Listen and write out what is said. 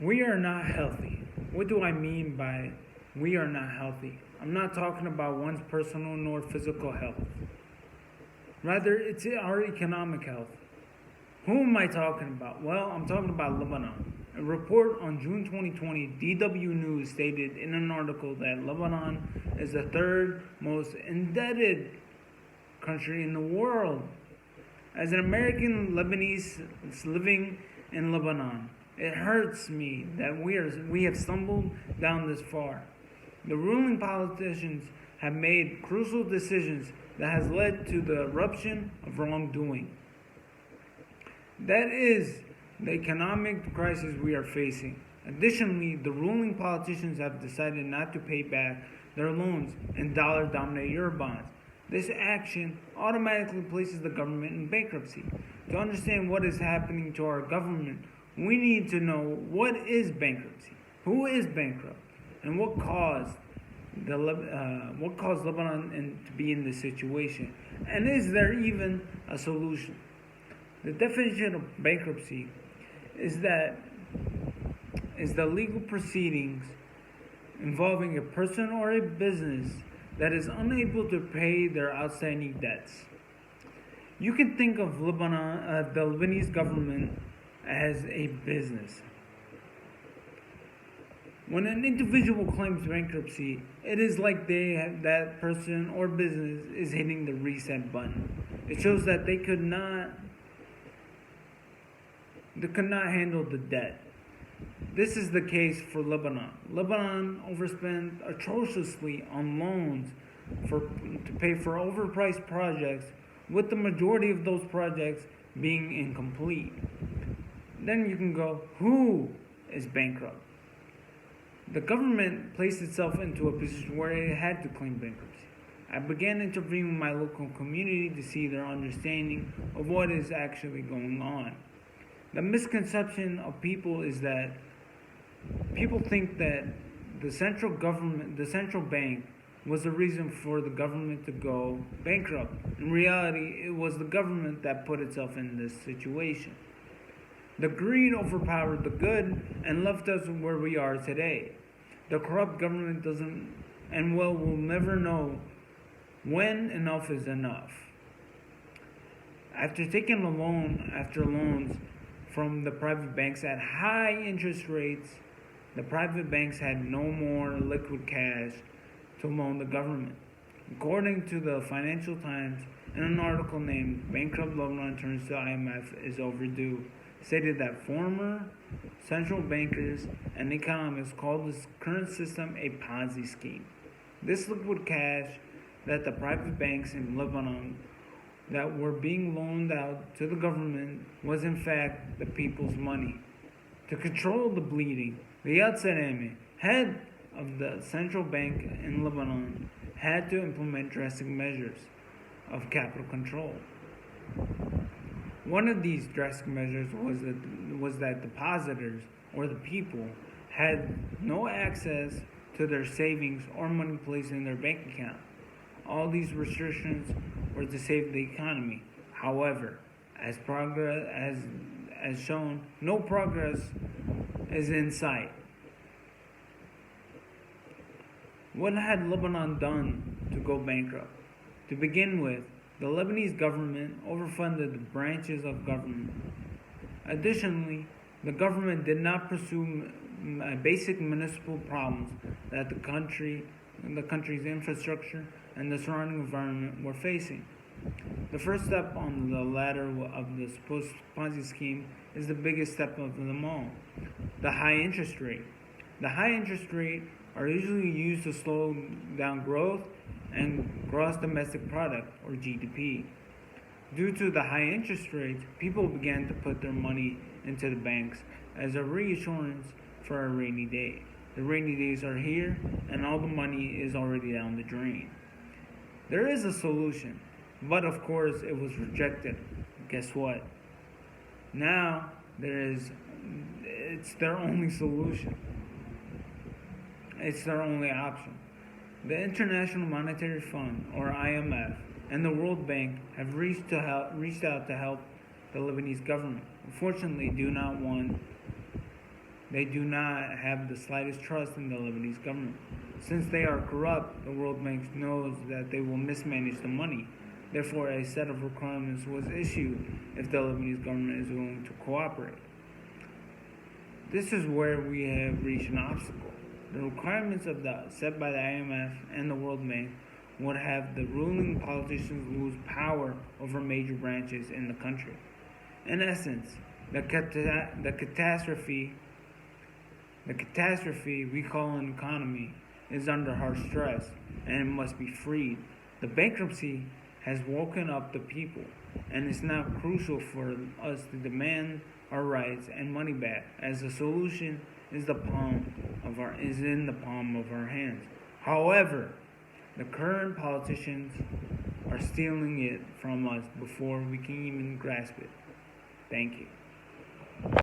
We are not healthy. What do I mean by we are not healthy? I'm not talking about one's personal nor physical health. Rather, it's our economic health. Who am I talking about? Well, I'm talking about Lebanon. A report on June 2020, DW News stated in an article that Lebanon is the third most indebted country in the world. As an American Lebanese living in Lebanon, it hurts me that we have stumbled down this far. The ruling politicians have made crucial decisions that has led to the eruption of wrongdoing. That is the economic crisis we are facing. Additionally, the ruling politicians have decided not to pay back their loans in dollar-denominated Eurobonds. This action automatically places the government in bankruptcy. To understand what is happening to our government, we need to know what is bankruptcy, who is bankrupt, and what caused Lebanon to be in this situation, and is there even a solution? The definition of bankruptcy is the legal proceedings involving a person or a business that is unable to pay their outstanding debts. You can think of the Lebanese government as a business. When an individual claims bankruptcy, it is like that person or business is hitting the reset button. It shows that they could not handle the debt. This is the case for Lebanon. Lebanon overspent atrociously on loans to pay for overpriced projects, with the majority of those projects being incomplete. Then you can go, who is bankrupt? The government placed itself into a position where it had to claim bankruptcy. I began interviewing my local community to see their understanding of what is actually going on. The misconception of people is that people think that the central bank was the reason for the government to go bankrupt. In reality, it was the government that put itself in this situation. The greed overpowered the good and left us where we are today. The corrupt government will never know when enough is enough. After taking loans from the private banks at high interest rates, the private banks had no more liquid cash to loan the government. According to the Financial Times, in an article named "Bankrupt Lebanon Turns to IMF is Overdue," stated that former central bankers and economists called this current system a Ponzi scheme. This liquid cash that the private banks in Lebanon that were being loaned out to the government was in fact the people's money. To control the bleeding, the Salami, head of the central bank in Lebanon, had to implement drastic measures of capital control. One of these drastic measures was that depositors, or the people, had no access to their savings or money placed in their bank account. All these restrictions were to save the economy. However, as shown, no progress is in sight. What had Lebanon done to go bankrupt? To begin with, the Lebanese government overfunded the branches of government. Additionally, the government did not pursue basic municipal problems that the country's infrastructure and the surrounding environment were facing. The first step on the ladder of the supposed Ponzi scheme is the biggest step of them all, the high interest rate. The high interest rate are usually used to slow down growth and gross domestic product, or GDP. Due to the high interest rates, people began to put their money into the banks as a reassurance for a rainy day. The rainy days are here, and all the money is already down the drain. There is a solution, but of course it was rejected. Guess what? Now it's their only solution. It's their only option. The International Monetary Fund, or IMF, and the World Bank have reached out to help the Lebanese government. Unfortunately, They do not have the slightest trust in the Lebanese government. Since they are corrupt, the World Bank knows that they will mismanage the money. Therefore, a set of requirements was issued if the Lebanese government is willing to cooperate. This is where we have reached an obstacle. The requirements set by the IMF and the World Bank would have the ruling politicians lose power over major branches in the country. In essence, the catastrophe we call an economy is under harsh stress and it must be freed. The bankruptcy has woken up the people, and it's now crucial for us to demand our rights and money back, as the solution is in the palm of our hands. However, the current politicians are stealing it from us before we can even grasp it. Thank you.